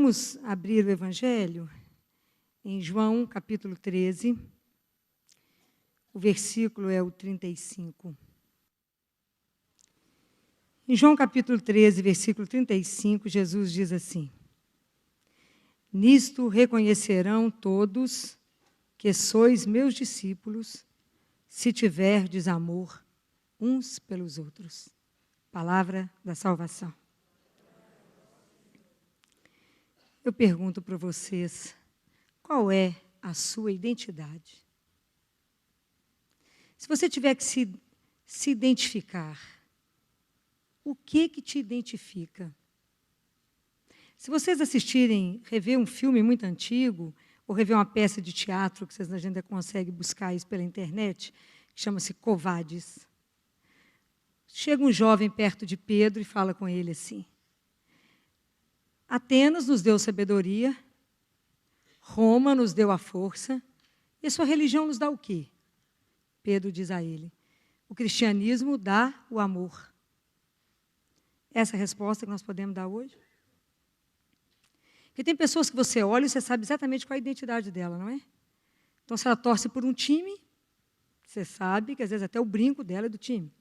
Vamos abrir o Evangelho em João, capítulo 13. O versículo é o 35. Em João, capítulo 13, versículo 35, Jesus diz assim: Nisto reconhecerão todos que sois meus discípulos, se tiverdes amor uns pelos outros. Palavra da salvação. Eu pergunto para vocês, qual é a sua identidade? Se você tiver que se identificar, o que te identifica? Se vocês rever um filme muito antigo, ou rever uma peça de teatro, que vocês ainda conseguem buscar isso pela internet, que chama-se Covades. Chega um jovem perto de Pedro e fala com ele assim: Atenas nos deu sabedoria, Roma nos deu a força, e a sua religião nos dá o quê? Pedro diz a ele: o cristianismo dá o amor. Essa é a resposta que nós podemos dar hoje? Porque tem pessoas que você olha e você sabe exatamente qual é a identidade dela, não é? Então, se ela torce por um time, você sabe que às vezes até o brinco dela é do time.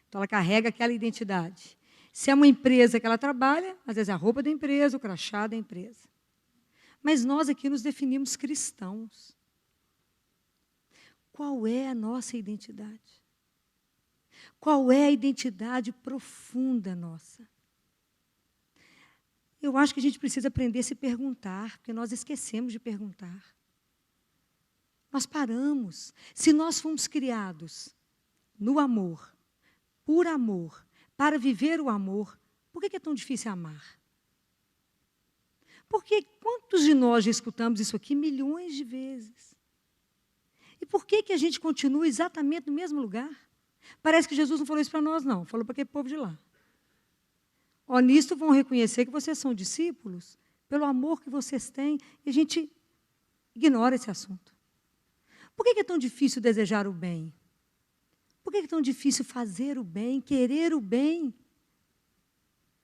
Então, ela carrega aquela identidade. Se é uma empresa que ela trabalha, às vezes é a roupa da empresa, o crachá da empresa. Mas nós aqui nos definimos cristãos. Qual é a nossa identidade? Qual é a identidade profunda nossa? Eu acho que a gente precisa aprender a se perguntar, porque nós esquecemos de perguntar. Nós paramos. Se nós fomos criados no amor, por amor, para viver o amor, por que é tão difícil amar? Porque quantos de nós já escutamos isso aqui milhões de vezes? E por que a gente continua exatamente no mesmo lugar? Parece que Jesus não falou isso para nós, não. Falou para aquele povo de lá. Ó, nisto vão reconhecer que vocês são discípulos, pelo amor que vocês têm, e a gente ignora esse assunto. Por que é tão difícil desejar o bem? Por que é tão difícil fazer o bem, querer o bem?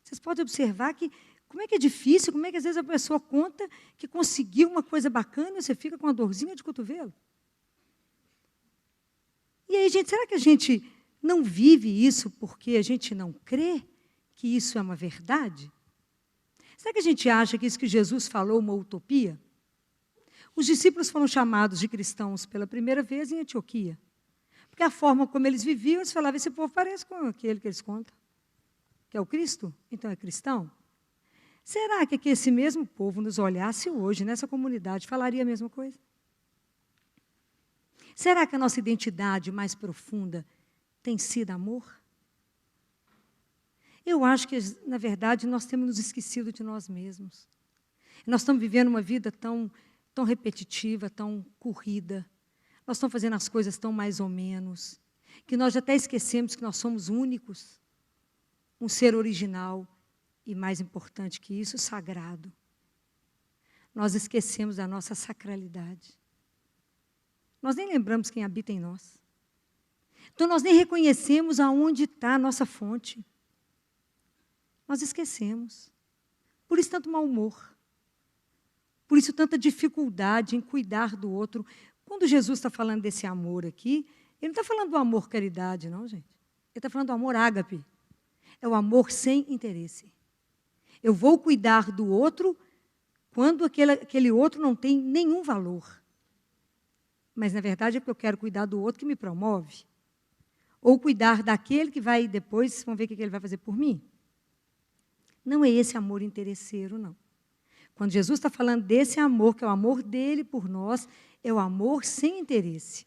Vocês podem observar que, como é que é difícil, como é que às vezes a pessoa conta que conseguiu uma coisa bacana e você fica com uma dorzinha de cotovelo. E aí, gente, será que a gente não vive isso porque a gente não crê que isso é uma verdade? Será que a gente acha que isso que Jesus falou é uma utopia? Os discípulos foram chamados de cristãos pela primeira vez em Antioquia. Porque a forma como eles viviam, eles falavam, esse povo parece com aquele que eles contam, que é o Cristo, então é cristão. Será que esse mesmo povo nos olhasse hoje, nessa comunidade, falaria a mesma coisa? Será que a nossa identidade mais profunda tem sido amor? Eu acho que, na verdade, nós temos nos esquecido de nós mesmos. Nós estamos vivendo uma vida tão repetitiva, tão corrida. Nós estamos fazendo as coisas tão mais ou menos, que nós já até esquecemos que nós somos únicos, um ser original e, mais importante que isso, sagrado. Nós esquecemos da nossa sacralidade. Nós nem lembramos quem habita em nós. Então, nós nem reconhecemos aonde está a nossa fonte. Nós esquecemos. Por isso, tanto mau humor. Por isso, tanta dificuldade em cuidar do outro. Quando Jesus está falando desse amor aqui, ele não está falando do amor caridade, não, gente. Ele está falando do amor ágape. É o amor sem interesse. Eu vou cuidar do outro quando aquele outro não tem nenhum valor. Mas, na verdade, é porque eu quero cuidar do outro que me promove. Ou cuidar daquele que vai depois, vamos ver o que ele vai fazer por mim. Não é esse amor interesseiro, não. Quando Jesus está falando desse amor, que é o amor dele por nós, é o amor sem interesse.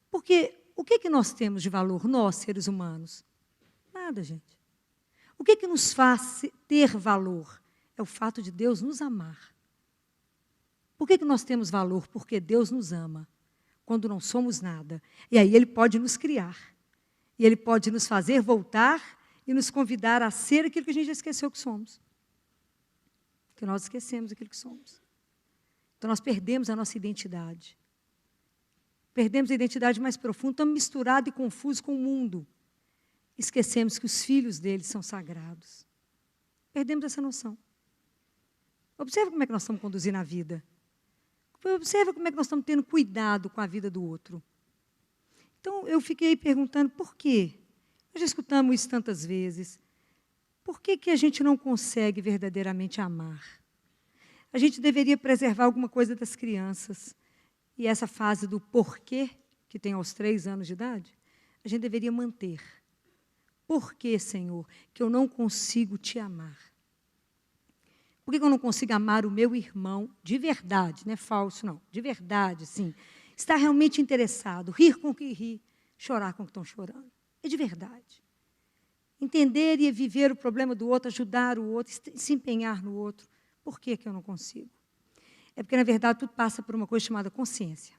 Porque o que nós temos de valor, nós, seres humanos? Nada, gente. O que nos faz ter valor? É o fato de Deus nos amar. Por que nós temos valor? Porque Deus nos ama, quando não somos nada. E aí Ele pode nos criar. E Ele pode nos fazer voltar e nos convidar a ser aquilo que a gente já esqueceu que somos. Que nós esquecemos aquilo que somos. Então, nós perdemos a nossa identidade. Perdemos a identidade mais profunda, estamos misturados e confusos com o mundo. Esquecemos que os filhos deles são sagrados. Perdemos essa noção. Observe como é que nós estamos conduzindo a vida. Observe como é que nós estamos tendo cuidado com a vida do outro. Então, eu fiquei perguntando por quê? Nós já escutamos isso tantas vezes. Por que que a gente não consegue verdadeiramente amar? A gente deveria preservar alguma coisa das crianças. E essa fase do porquê, que tem aos 3 anos de idade, a gente deveria manter. Por que, Senhor, que eu não consigo te amar? Por que eu não consigo amar o meu irmão de verdade? Não é falso, não. De verdade, sim. Estar realmente interessado, rir com quem ri, chorar com quem estão chorando. É de verdade. Entender e viver o problema do outro, ajudar o outro, se empenhar no outro. Por que que eu não consigo? É porque, na verdade, tudo passa por uma coisa chamada consciência.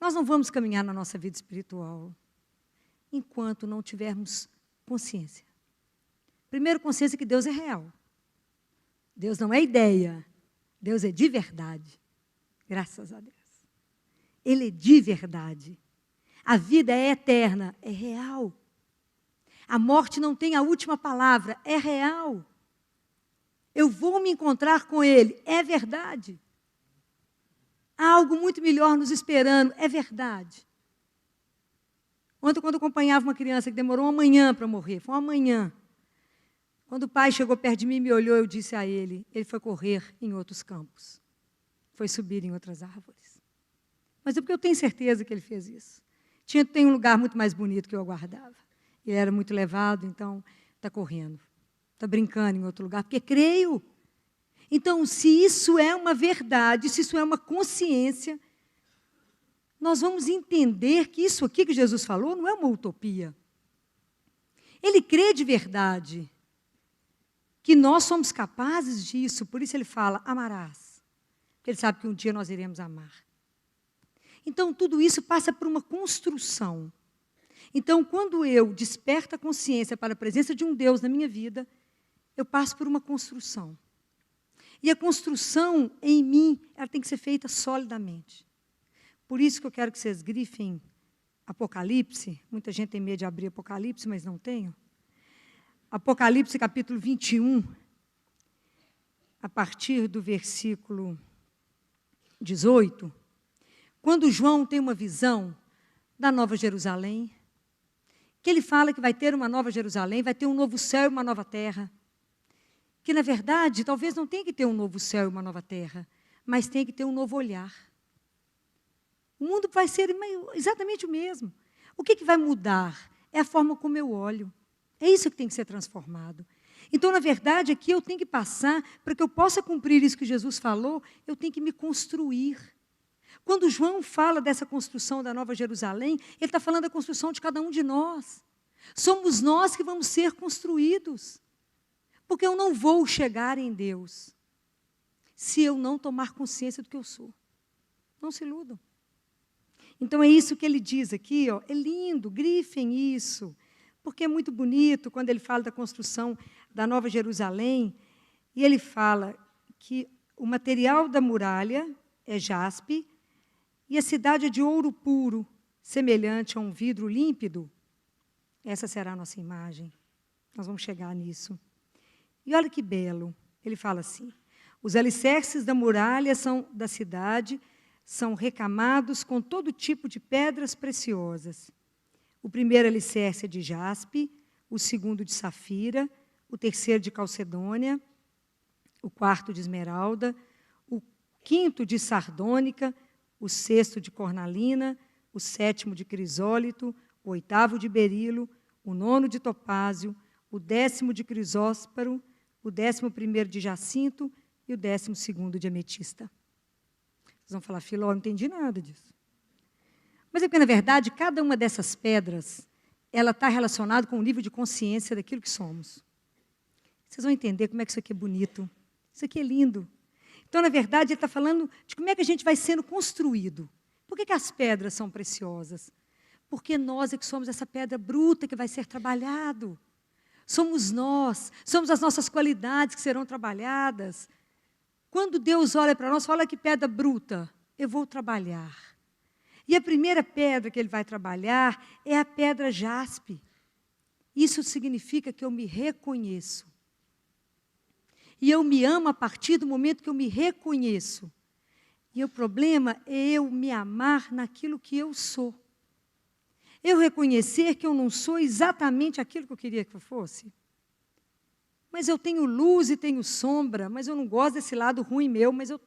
Nós não vamos caminhar na nossa vida espiritual enquanto não tivermos consciência. Primeiro, consciência que Deus é real. Deus não é ideia. Deus é de verdade. Graças a Deus. Ele é de verdade. A vida é eterna, é real. A morte não tem a última palavra, é real. Eu vou me encontrar com Ele, é verdade. Há algo muito melhor nos esperando, é verdade. Ontem, quando eu acompanhava uma criança que demorou uma manhã para morrer, foi uma manhã. Quando o pai chegou perto de mim e me olhou, eu disse a ele foi correr em outros campos. Foi subir em outras árvores. Mas é porque eu tenho certeza que ele fez isso. Tem um lugar muito mais bonito que eu aguardava. Ele era muito levado, então está correndo. Está brincando em outro lugar, porque creio. Então, se isso é uma verdade, se isso é uma consciência, nós vamos entender que isso aqui que Jesus falou não é uma utopia. Ele crê de verdade que nós somos capazes disso, por isso ele fala, amarás. Porque ele sabe que um dia nós iremos amar. Então, tudo isso passa por uma construção. Então, quando eu desperto a consciência para a presença de um Deus na minha vida, eu passo por uma construção. E a construção em mim, ela tem que ser feita solidamente. Por isso que eu quero que vocês grifem Apocalipse. Muita gente tem medo de abrir Apocalipse, mas não tenho. Apocalipse, capítulo 21, a partir do versículo 18, quando João tem uma visão da Nova Jerusalém, que ele fala que vai ter uma nova Jerusalém, vai ter um novo céu e uma nova terra. Que, na verdade, talvez não tenha que ter um novo céu e uma nova terra, mas tem que ter um novo olhar. O mundo vai ser exatamente o mesmo. O que vai mudar? É a forma como eu olho. É isso que tem que ser transformado. Então, na verdade, aqui eu tenho que passar, para que eu possa cumprir isso que Jesus falou, eu tenho que me construir. Quando João fala dessa construção da Nova Jerusalém, ele está falando da construção de cada um de nós. Somos nós que vamos ser construídos. Porque eu não vou chegar em Deus se eu não tomar consciência do que eu sou. Não se iludam. Então, é isso que ele diz aqui, ó, é lindo, grifem isso, porque é muito bonito quando ele fala da construção da Nova Jerusalém, e ele fala que o material da muralha é jaspe, e a cidade é de ouro puro, semelhante a um vidro límpido. Essa será a nossa imagem. Nós vamos chegar nisso. E olha que belo, ele fala assim, os alicerces da muralha da cidade são recamados com todo tipo de pedras preciosas. O primeiro alicerce é de jaspe, o segundo de safira, o terceiro de calcedônia, o quarto de esmeralda, o quinto de sardônica, o sexto de cornalina, o sétimo de crisólito, o oitavo de berilo, o nono de topázio, o 10º de crisósparo, o 11º de jacinto e o 12º de ametista. Vocês vão falar, Filó, eu não entendi nada disso. Mas é porque, na verdade, cada uma dessas pedras, ela está relacionada com o nível de consciência daquilo que somos. Vocês vão entender como é que isso aqui é bonito. Isso aqui é lindo. Então, na verdade, ele está falando de como é que a gente vai sendo construído. Por que as pedras são preciosas? Porque nós é que somos essa pedra bruta que vai ser trabalhado. Somos nós, somos as nossas qualidades que serão trabalhadas. Quando Deus olha para nós, olha que pedra bruta, eu vou trabalhar. E a primeira pedra que ele vai trabalhar é a pedra jaspe. Isso significa que eu me reconheço. E eu me amo a partir do momento que eu me reconheço. E o problema é eu me amar naquilo que eu sou. Eu reconhecer que eu não sou exatamente aquilo que eu queria que eu fosse. Mas eu tenho luz e tenho sombra, mas eu não gosto desse lado ruim meu, mas eu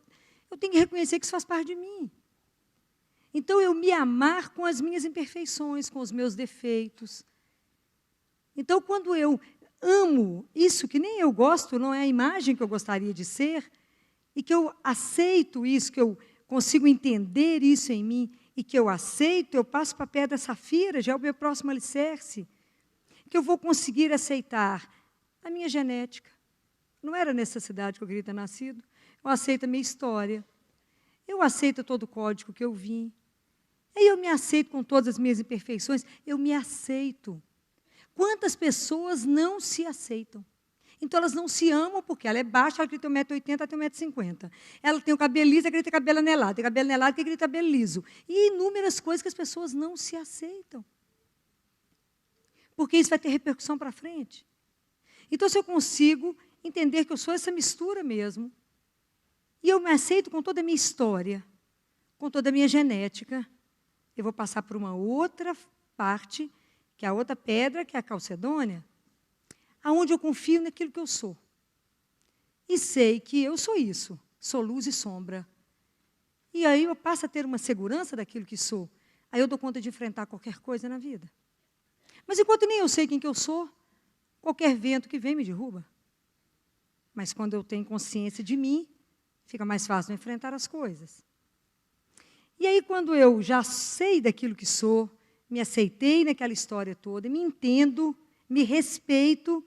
tenho que reconhecer que isso faz parte de mim. Então, eu me amar com as minhas imperfeições, com os meus defeitos. Então, quando eu amo isso que nem eu gosto, não é a imagem que eu gostaria de ser, e que eu aceito isso, que eu consigo entender isso em mim, e que eu aceito, eu passo para a pedra safira, já é o meu próximo alicerce, que eu vou conseguir aceitar a minha genética. Não era nessa cidade que eu queria ter nascido. Eu aceito a minha história. Eu aceito todo o código que eu vim. Aí eu me aceito com todas as minhas imperfeições. Eu me aceito. Quantas pessoas não se aceitam? Então, elas não se amam porque ela é baixa, ela quer ter 1,80 m, ela tem 1,50 m. Ela tem o cabelo liso, ela quer ter cabelo anelado. Tem cabelo anelado, ela quer ter cabelo liso. E inúmeras coisas que as pessoas não se aceitam. Porque isso vai ter repercussão para frente. Então, se eu consigo entender que eu sou essa mistura mesmo, e eu me aceito com toda a minha história, com toda a minha genética, eu vou passar por uma outra parte, que é a outra pedra, que é a calcedônia, aonde eu confio naquilo que eu sou. E sei que eu sou isso, sou luz e sombra. E aí eu passo a ter uma segurança daquilo que sou. Aí eu dou conta de enfrentar qualquer coisa na vida. Mas enquanto nem eu sei quem que eu sou, qualquer vento que vem me derruba. Mas quando eu tenho consciência de mim, fica mais fácil enfrentar as coisas. E aí, quando eu já sei daquilo que sou, me aceitei naquela história toda, me entendo, me respeito,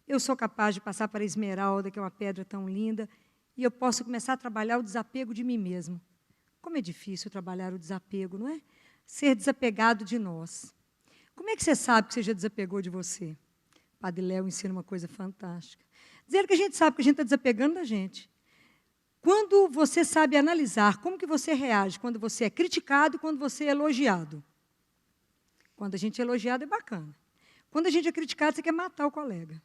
eu sou capaz de passar para a esmeralda, que é uma pedra tão linda, e eu posso começar a trabalhar o desapego de mim mesmo. Como é difícil trabalhar o desapego, não é? Ser desapegado de nós. Como é que você sabe que você já desapegou de você? Padre Léo ensina uma coisa fantástica. Dizer que a gente sabe que a gente está desapegando da gente. Quando você sabe analisar como que você reage quando você é criticado e quando você é elogiado. Quando a gente é elogiado é bacana. Quando a gente é criticado, você quer matar o colega.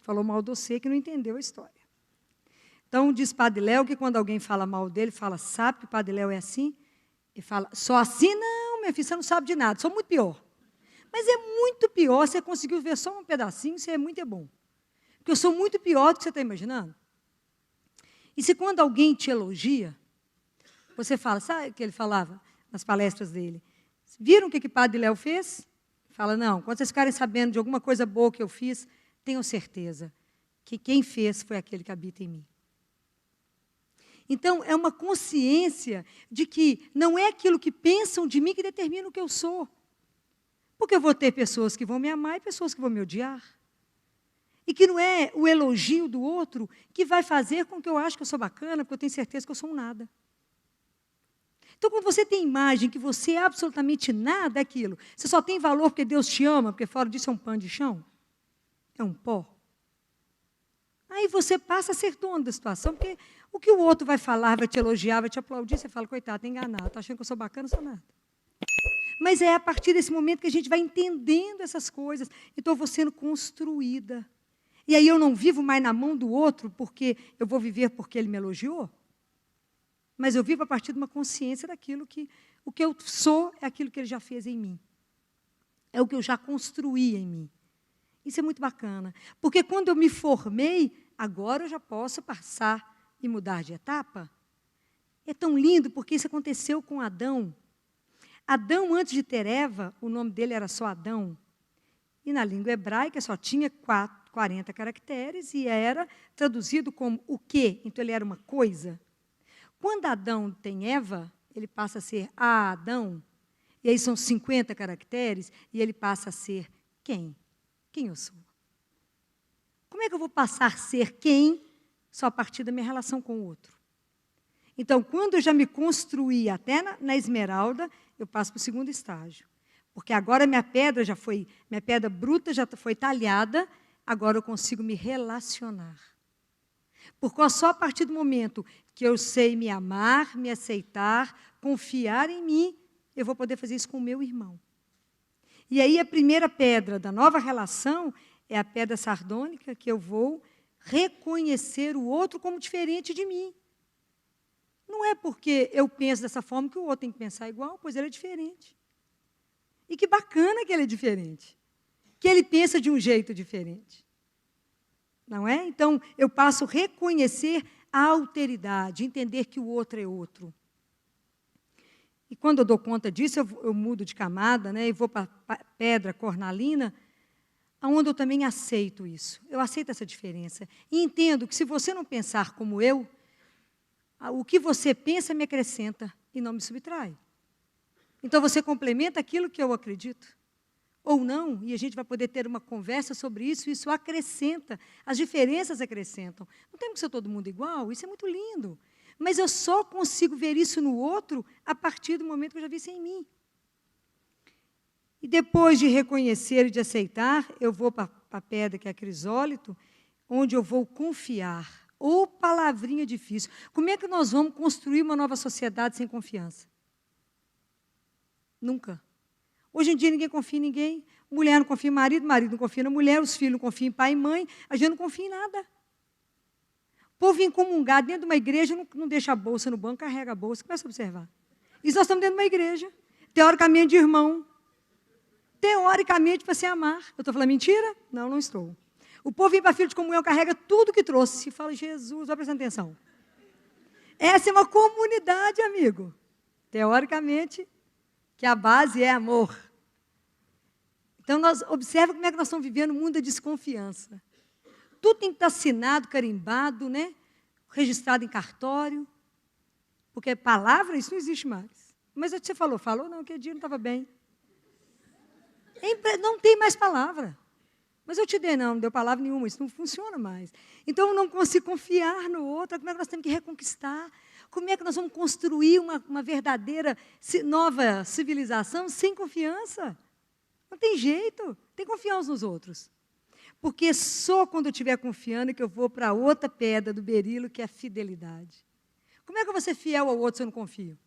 Falou mal de você que não entendeu a história. Então, diz Padre Léo que quando alguém fala mal dele, fala, sabe que o Padre Léo é assim? E fala, só assim? Não, minha filha, você não sabe de nada, sou muito pior. Mas é muito pior, você conseguiu ver só um pedacinho, isso é muito bom. Porque eu sou muito pior do que você está imaginando. E se quando alguém te elogia, você fala, sabe o que ele falava nas palestras dele? Viram o que Padre Léo fez? Fala, não, quando vocês ficarem sabendo de alguma coisa boa que eu fiz, tenham certeza que quem fez foi aquele que habita em mim. Então, é uma consciência de que não é aquilo que pensam de mim que determina o que eu sou. Porque eu vou ter pessoas que vão me amar e pessoas que vão me odiar. E que não é o elogio do outro que vai fazer com que eu ache que eu sou bacana, porque eu tenho certeza que eu sou um nada. Então, quando você tem imagem que você é absolutamente nada daquilo, você só tem valor porque Deus te ama, porque fora disso é um pano de chão, é um pó. Aí você passa a ser dono da situação, porque o que o outro vai falar, vai te elogiar, vai te aplaudir, você fala, coitado, está enganado, está achando que eu sou bacana, não sou nada. Mas é a partir desse momento que a gente vai entendendo essas coisas. Então, eu vou sendo construída. E aí eu não vivo mais na mão do outro porque eu vou viver porque ele me elogiou. Mas eu vivo a partir de uma consciência daquilo que o que eu sou é aquilo que ele já fez em mim. É o que eu já construí em mim. Isso é muito bacana. Porque quando eu me formei, agora eu já posso passar e mudar de etapa. É tão lindo porque isso aconteceu com Adão. Adão, antes de ter Eva, o nome dele era só Adão. E na língua hebraica só tinha 40 caracteres e era traduzido como o quê? Então ele era uma coisa. Quando Adão tem Eva, ele passa a ser Adão. E aí são 50 caracteres e ele passa a ser quem? Quem eu sou? Como é que eu vou passar a ser quem só a partir da minha relação com o outro? Então, quando eu já me construí até na esmeralda, eu passo para o segundo estágio. Porque agora minha pedra bruta já foi talhada, agora eu consigo me relacionar. Porque só a partir do momento que eu sei me amar, me aceitar, confiar em mim, eu vou poder fazer isso com o meu irmão. E aí a primeira pedra da nova relação é a pedra sardônica, que eu vou reconhecer o outro como diferente de mim. Não é porque eu penso dessa forma que o outro tem que pensar igual, pois ele é diferente. E que bacana que ele é diferente. Que ele pensa de um jeito diferente. Não é? Então, eu passo a reconhecer a alteridade, entender que o outro é outro. E quando eu dou conta disso, eu mudo de camada, né, e vou para a pedra cornalina, onde eu também aceito isso. Eu aceito essa diferença. E entendo que se você não pensar como eu, o que você pensa me acrescenta e não me subtrai. Então, você complementa aquilo que eu acredito. Ou não, e a gente vai poder ter uma conversa sobre isso, e isso acrescenta, as diferenças acrescentam. Não temos que ser todo mundo igual, isso é muito lindo. Mas eu só consigo ver isso no outro a partir do momento que eu já vi isso em mim. E depois de reconhecer e de aceitar, eu vou para a pedra, que é a crisólito, onde eu vou confiar. Ou palavrinha difícil. Como é que nós vamos construir uma nova sociedade sem confiança? Nunca. Hoje em dia ninguém confia em ninguém. Mulher não confia em marido, marido não confia na mulher, os filhos não confiam em pai e mãe, a gente não confia em nada. O povo incomungado dentro de uma igreja não deixa a bolsa no banco, carrega a bolsa, começa a observar. Isso nós estamos dentro de uma igreja, teoricamente de irmão, teoricamente para se amar. Eu estou falando mentira? Não, não estou. O povo vem para a fila de comunhão, carrega tudo que trouxe e fala, Jesus, vai prestando atenção. Essa é uma comunidade, amigo. Teoricamente, que a base é amor. Então, observa como é que nós estamos vivendo um mundo de desconfiança. Tudo tem que estar assinado, carimbado, né? Registrado em cartório. Porque palavra, isso não existe mais. Mas você falou não, aquele dia não estava bem. Não tem mais palavra. Mas eu te dei, não deu palavra nenhuma, isso não funciona mais. Então, eu não consigo confiar no outro, como é que nós temos que reconquistar? Como é que nós vamos construir uma verdadeira nova civilização sem confiança? Não tem jeito, tem que confiar uns nos outros. Porque só quando eu estiver confiando que eu vou para outra pedra do berilo, que é a fidelidade. Como é que eu vou ser fiel ao outro se eu não confio?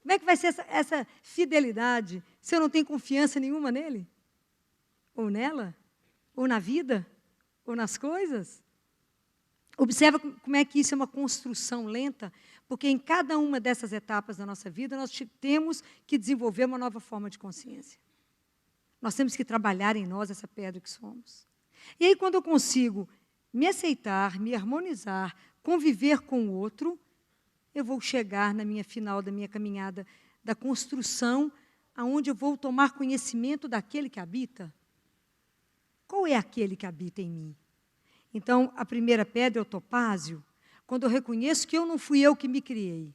Como é que vai ser essa fidelidade se eu não tenho confiança nenhuma nele? Ou nela? Ou na vida? Ou nas coisas? Observa como é que isso é uma construção lenta, porque em cada uma dessas etapas da nossa vida, nós temos que desenvolver uma nova forma de consciência. Nós temos que trabalhar em nós essa pedra que somos. E aí, quando eu consigo me aceitar, me harmonizar, conviver com o outro, eu vou chegar na minha final da minha caminhada da construção, aonde eu vou tomar conhecimento daquele que habita. Qual é aquele que habita em mim? Então, a primeira pedra é o topázio, quando eu reconheço que eu não fui eu que me criei.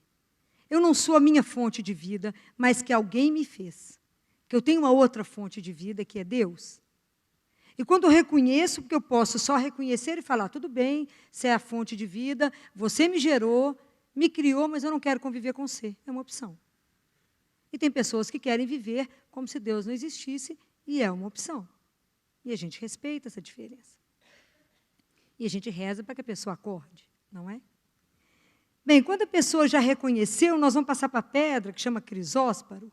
Eu não sou a minha fonte de vida, mas que alguém me fez. Que eu tenho uma outra fonte de vida, que é Deus. E quando eu reconheço, porque eu posso só reconhecer e falar, tudo bem, você é a fonte de vida, você me gerou, me criou, mas eu não quero conviver com você. É uma opção. E tem pessoas que querem viver como se Deus não existisse, e é uma opção. E a gente respeita essa diferença. E a gente reza para que a pessoa acorde, não é? Bem, quando a pessoa já reconheceu, nós vamos passar para a pedra, que chama crisósparo,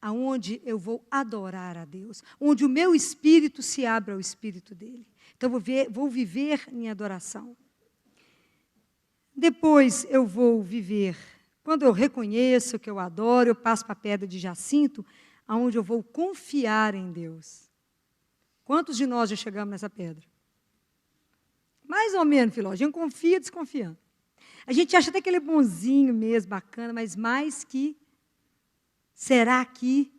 aonde eu vou adorar a Deus, onde o meu espírito se abre ao espírito dele. Então, vou viver em adoração. Depois, eu vou viver, quando eu reconheço que eu adoro, eu passo para a pedra de jacinto, aonde eu vou confiar em Deus. Quantos de nós já chegamos nessa pedra? Mais ou menos, Filó, a gente confia desconfiando. A gente acha até que ele é bonzinho mesmo, bacana, mas mais que, será que?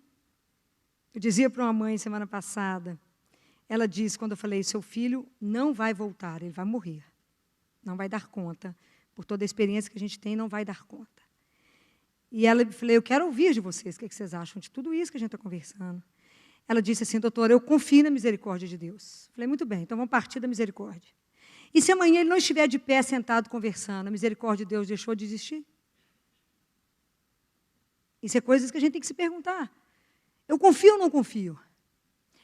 Eu dizia para uma mãe semana passada, ela disse, quando eu falei, seu filho não vai voltar, ele vai morrer. Não vai dar conta. Por toda a experiência que a gente tem, não vai dar conta. E ela falou, eu quero ouvir de vocês, o que vocês acham de tudo isso que a gente está conversando. Ela disse assim, doutora, eu confio na misericórdia de Deus. Falei, muito bem, então vamos partir da misericórdia. E se amanhã ele não estiver de pé, sentado, conversando, a misericórdia de Deus deixou de existir? Isso é coisas que a gente tem que se perguntar. Eu confio ou não confio?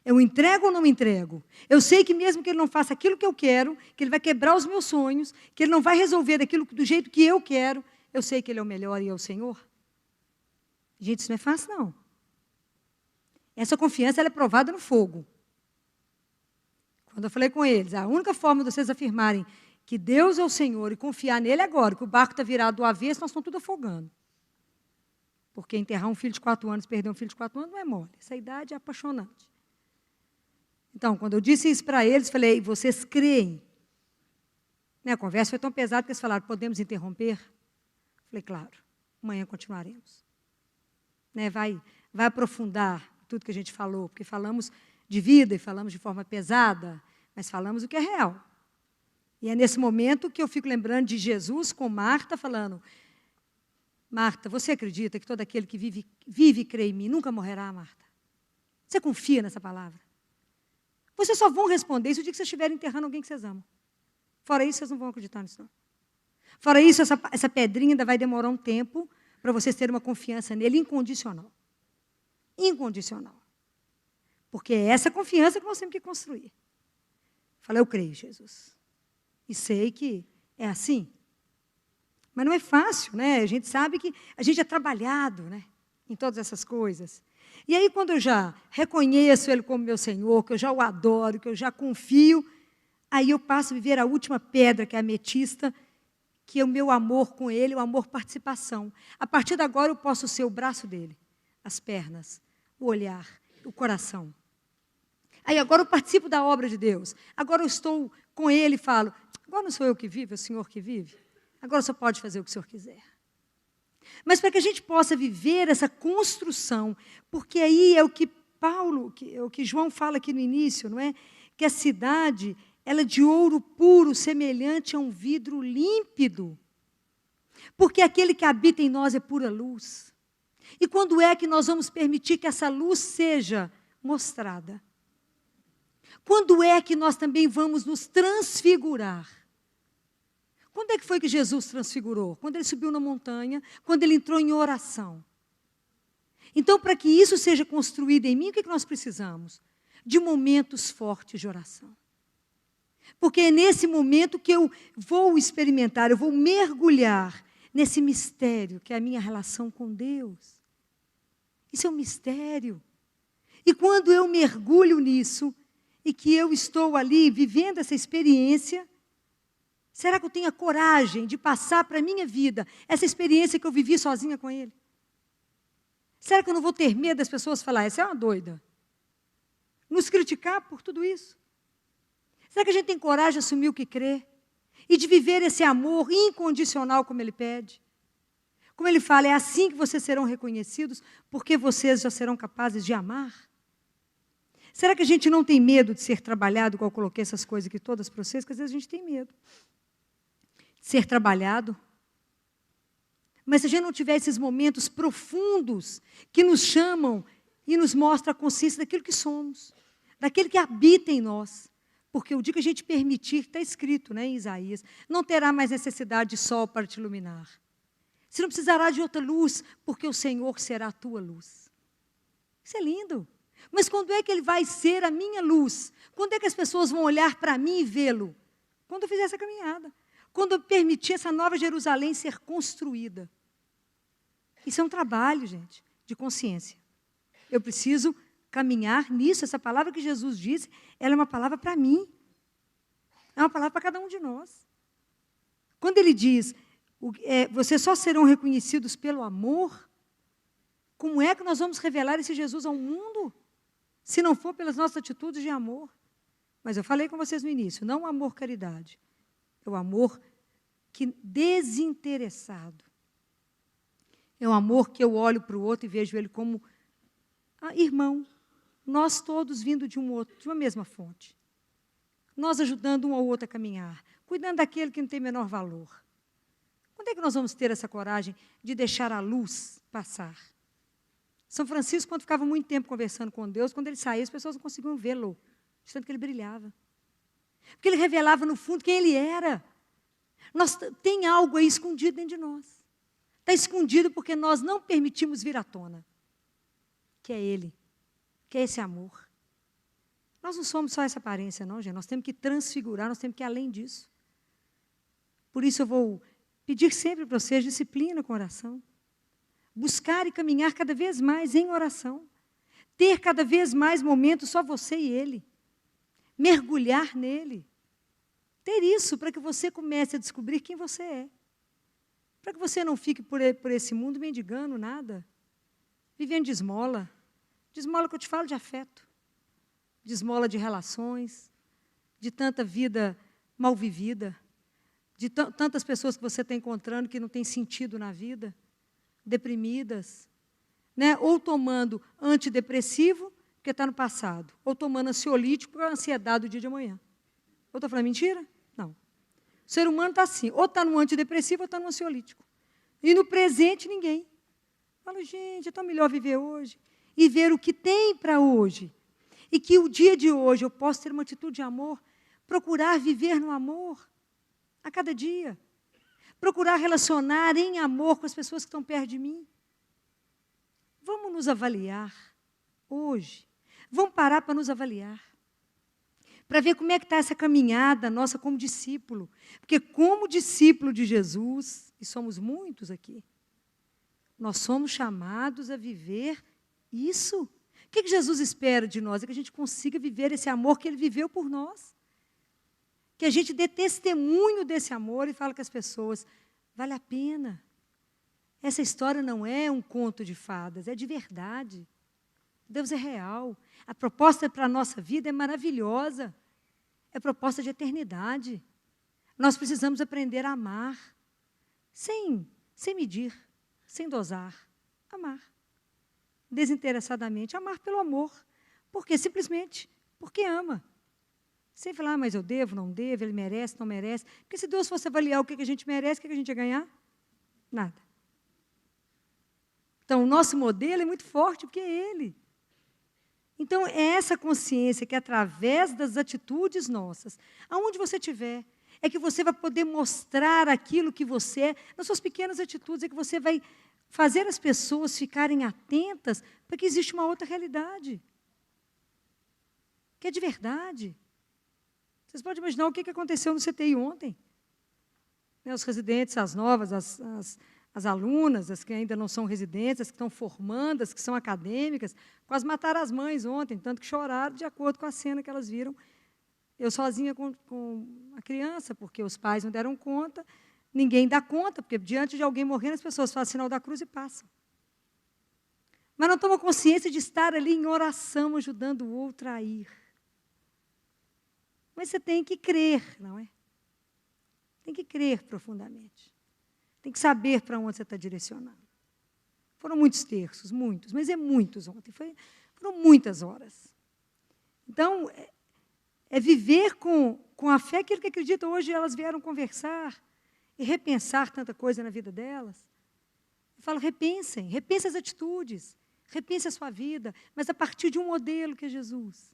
Eu entrego ou não entrego? Eu sei que mesmo que ele não faça aquilo que eu quero, que ele vai quebrar os meus sonhos, que ele não vai resolver daquilo do jeito que eu quero, eu sei que ele é o melhor e é o Senhor? Gente, isso não é fácil, não. Essa confiança ela é provada no fogo. Quando eu falei com eles, a única forma de vocês afirmarem que Deus é o Senhor e confiar nele agora, que o barco está virado do avesso, nós estamos tudo afogando. Porque enterrar um filho de 4 anos, perder um filho de 4 anos, não é mole. Essa idade é apaixonante. Então, quando eu disse isso para eles, falei, vocês creem? Né, a conversa foi tão pesada que eles falaram, podemos interromper? Falei, claro, amanhã continuaremos. Né, vai aprofundar tudo que a gente falou, porque falamos de vida e falamos de forma pesada, mas falamos o que é real. E é nesse momento que eu fico lembrando de Jesus com Marta, falando, Marta, você acredita que todo aquele que vive e crê em mim nunca morrerá, Marta? Você confia nessa palavra? Vocês só vão responder isso o dia que vocês estiverem enterrando alguém que vocês amam. Fora isso, vocês não vão acreditar nisso, não. Fora isso, essa pedrinha ainda vai demorar um tempo para vocês terem uma confiança nele incondicional. Incondicional. Porque é essa confiança que nós temos que construir. Falei, eu creio, Jesus. E sei que é assim. Mas não é fácil, né? A gente sabe que a gente é trabalhado, né, em todas essas coisas. E aí, quando eu já reconheço Ele como meu Senhor, que eu já o adoro, que eu já confio, aí eu passo a viver a última pedra, que é a ametista, que é o meu amor com Ele, o amor participação. A partir de agora, eu posso ser o braço dEle, as pernas, o olhar, o coração. Aí agora eu participo da obra de Deus. Agora eu estou com Ele e falo, agora não sou eu que vivo, é o Senhor que vive. Agora o Senhor pode fazer o que o Senhor quiser. Mas para que a gente possa viver essa construção, porque aí é o que o que João fala aqui no início, não é? Que a cidade, ela é de ouro puro, semelhante a um vidro límpido. Porque aquele que habita em nós é pura luz. E quando é que nós vamos permitir que essa luz seja mostrada? Quando é que nós também vamos nos transfigurar? Quando é que foi que Jesus transfigurou? Quando ele subiu na montanha, quando ele entrou em oração. Então, para que isso seja construído em mim, o que nós precisamos? De momentos fortes de oração. Porque é nesse momento que eu vou experimentar, eu vou mergulhar nesse mistério que é a minha relação com Deus. Isso é um mistério. E quando eu mergulho nisso, e que eu estou ali vivendo essa experiência, será que eu tenho a coragem de passar para a minha vida essa experiência que eu vivi sozinha com Ele? Será que eu não vou ter medo das pessoas falar, essa é uma doida? Nos criticar por tudo isso? Será que a gente tem coragem de assumir o que crê? E de viver esse amor incondicional como Ele pede? Como Ele fala, é assim que vocês serão reconhecidos, porque vocês já serão capazes de amar? Será que a gente não tem medo de ser trabalhado, igual eu coloquei essas coisas aqui todas para vocês, que às vezes a gente tem medo de ser trabalhado? Mas se a gente não tiver esses momentos profundos que nos chamam e nos mostram a consciência daquilo que somos, daquele que habita em nós, porque o dia que a gente permitir, está escrito, né, em Isaías, não terá mais necessidade de sol para te iluminar. Você não precisará de outra luz, porque o Senhor será a tua luz. Isso é lindo. Mas quando é que Ele vai ser a minha luz? Quando é que as pessoas vão olhar para mim e vê-lo? Quando eu fizer essa caminhada. Quando eu permitir essa nova Jerusalém ser construída. Isso é um trabalho, gente, de consciência. Eu preciso caminhar nisso. Essa palavra que Jesus disse, ela é uma palavra para mim. É uma palavra para cada um de nós. Quando Ele diz, vocês só serão reconhecidos pelo amor, como é que nós vamos revelar esse Jesus ao mundo? Se não for pelas nossas atitudes de amor. Mas eu falei com vocês no início, não o amor caridade. É o amor desinteressado. É o amor que eu olho para o outro e vejo ele como irmão. Nós todos vindo de uma mesma fonte. Nós ajudando um ao outro a caminhar. Cuidando daquele que não tem menor valor. Quando é que nós vamos ter essa coragem de deixar a luz passar? São Francisco, quando ficava muito tempo conversando com Deus, quando ele saía, as pessoas não conseguiam vê-lo, de tanto que ele brilhava. Porque ele revelava, no fundo, quem ele era. Tem algo aí escondido dentro de nós. Está escondido porque nós não permitimos vir à tona. Que é Ele, que é esse amor. Nós não somos só essa aparência, não, gente. Nós temos que transfigurar, nós temos que ir além disso. Por isso eu vou pedir sempre para vocês disciplina com oração. Buscar e caminhar cada vez mais em oração. Ter cada vez mais momentos só você e Ele. mergulhar nele. Ter isso para que você comece a descobrir quem você é. Para que você não fique por esse mundo mendigando nada, vivendo de esmola. De esmola que eu te falo de afeto, de esmola de relações, de tanta vida mal vivida, de tantas pessoas que você está encontrando que não tem sentido na vida, deprimidas, né? Ou tomando antidepressivo, porque está no passado, ou tomando ansiolítico para a ansiedade do dia de amanhã. Eu estou falando mentira? Não. O ser humano está assim, ou está no antidepressivo ou está no ansiolítico. E no presente, ninguém. Falo, gente, é tão melhor viver hoje e ver o que tem para hoje. E que o dia de hoje eu possa ter uma atitude de amor, procurar viver no amor a cada dia. Procurar relacionar em amor com as pessoas que estão perto de mim. Vamos nos avaliar hoje. Vamos parar para nos avaliar. Para ver como é que está essa caminhada nossa como discípulo. Porque como discípulo de Jesus, e somos muitos aqui, nós somos chamados a viver isso. O que Jesus espera de nós? É que a gente consiga viver esse amor que Ele viveu por nós. Que a gente dê testemunho desse amor e fale com as pessoas, vale a pena. Essa história não é um conto de fadas, é de verdade. Deus é real. A proposta para a nossa vida é maravilhosa. É proposta de eternidade. Nós precisamos aprender a amar, sem medir, sem dosar. Amar. Desinteressadamente. Amar pelo amor. Por quê? Simplesmente porque ama. Sem falar, mas eu devo, não devo, ele merece, não merece. Porque se Deus fosse avaliar o que a gente merece, o que a gente ia ganhar? Nada. Então, o nosso modelo é muito forte, porque é Ele. Então, é essa consciência que, através das atitudes nossas, aonde você estiver, é que você vai poder mostrar aquilo que você é, nas suas pequenas atitudes, é que você vai fazer as pessoas ficarem atentas para que existe uma outra realidade, que é de verdade. Vocês podem imaginar o que aconteceu no CTI ontem? Os residentes, as novas, as alunas, as que ainda não são residentes, as que estão formando, as que são acadêmicas, quase mataram as mães ontem, tanto que choraram de acordo com a cena que elas viram. Eu sozinha com a criança, porque os pais não deram conta, ninguém dá conta, porque diante de alguém morrendo, as pessoas fazem sinal da cruz e passam. Mas não tomam consciência de estar ali em oração, ajudando o outro a ir. Mas você tem que crer, não é? Tem que crer profundamente. Tem que saber para onde você está direcionando. Foram muitos terços, muitos, mas é muitos ontem. Foram muitas horas. Então, é viver com a fé, aquilo que acredito. Hoje elas vieram conversar e repensar tanta coisa na vida delas. Eu falo, repensem as atitudes, repensem a sua vida, mas a partir de um modelo que é Jesus.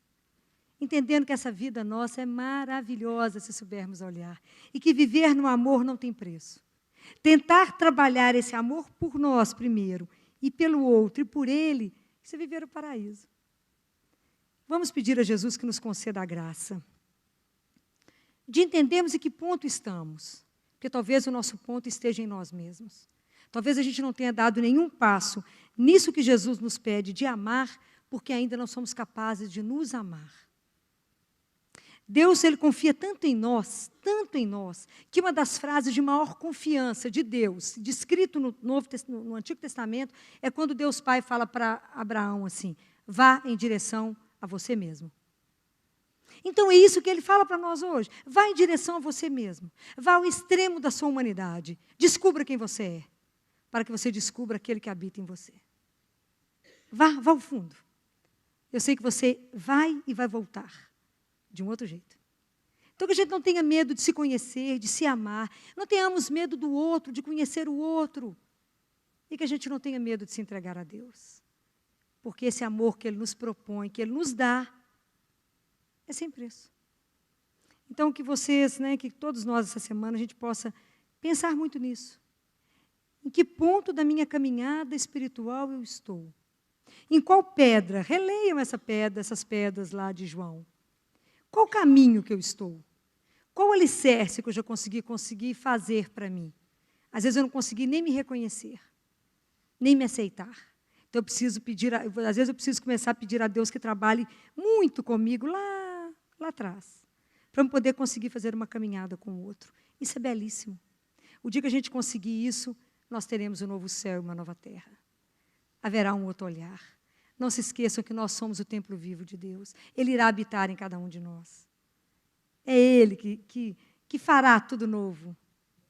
Entendendo que essa vida nossa é maravilhosa se soubermos olhar. E que viver no amor não tem preço. Tentar trabalhar esse amor por nós primeiro, e pelo outro, e por Ele, isso é viver o paraíso. Vamos pedir a Jesus que nos conceda a graça de entendermos em que ponto estamos, porque talvez o nosso ponto esteja em nós mesmos. Talvez a gente não tenha dado nenhum passo nisso que Jesus nos pede de amar, porque ainda não somos capazes de nos amar. Deus, Ele confia tanto em nós, que uma das frases de maior confiança de Deus, descrito no Antigo Testamento, é quando Deus Pai fala para Abraão assim, vá em direção a você mesmo. Então é isso que Ele fala para nós hoje, vá em direção a você mesmo, vá ao extremo da sua humanidade, descubra quem você é, para que você descubra aquele que habita em você. Vá ao fundo. Eu sei que você vai e vai voltar. De um outro jeito. Então, que a gente não tenha medo de se conhecer, de se amar. Não tenhamos medo do outro, de conhecer o outro. E que a gente não tenha medo de se entregar a Deus. Porque esse amor que Ele nos propõe, que Ele nos dá, é sem preço. Então, que vocês, que todos nós essa semana, a gente possa pensar muito nisso. Em que ponto da minha caminhada espiritual eu estou? Em qual pedra? Releiam essas pedras lá de João. Qual o caminho que eu estou? Qual o alicerce que eu já consegui fazer para mim? Às vezes eu não consegui nem me reconhecer, nem me aceitar. Então eu preciso às vezes eu preciso começar a pedir a Deus que trabalhe muito comigo lá lá atrás, para poder conseguir fazer uma caminhada com o outro. Isso é belíssimo. O dia que a gente conseguir isso, nós teremos um novo céu e uma nova terra. Haverá um outro olhar. Não se esqueçam que nós somos o templo vivo de Deus. Ele irá habitar em cada um de nós. É Ele que fará tudo novo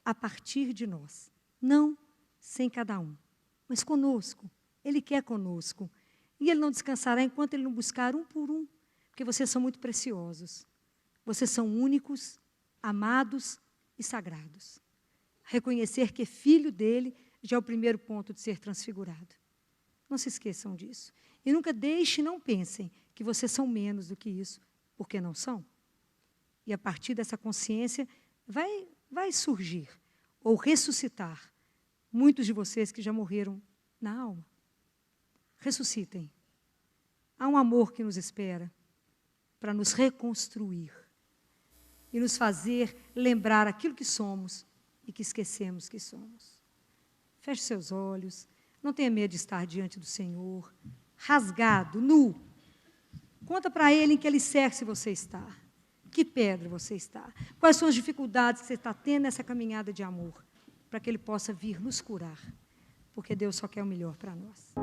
a partir de nós. Não sem cada um, mas conosco. Ele quer conosco. E Ele não descansará enquanto Ele não buscar um por um, porque vocês são muito preciosos. Vocês são únicos, amados e sagrados. Reconhecer que é filho dele já é o primeiro ponto de ser transfigurado. Não se esqueçam disso. E nunca deixem, não pensem que vocês são menos do que isso, porque não são. E a partir dessa consciência vai surgir, ou ressuscitar, muitos de vocês que já morreram na alma. Ressuscitem. Há um amor que nos espera para nos reconstruir e nos fazer lembrar aquilo que somos e que esquecemos que somos. Feche seus olhos, não tenha medo de estar diante do Senhor, rasgado, nu. Conta para Ele em que alicerce você está, que pedra você está, quais são as dificuldades que você está tendo nessa caminhada de amor, para que Ele possa vir nos curar, porque Deus só quer o melhor para nós.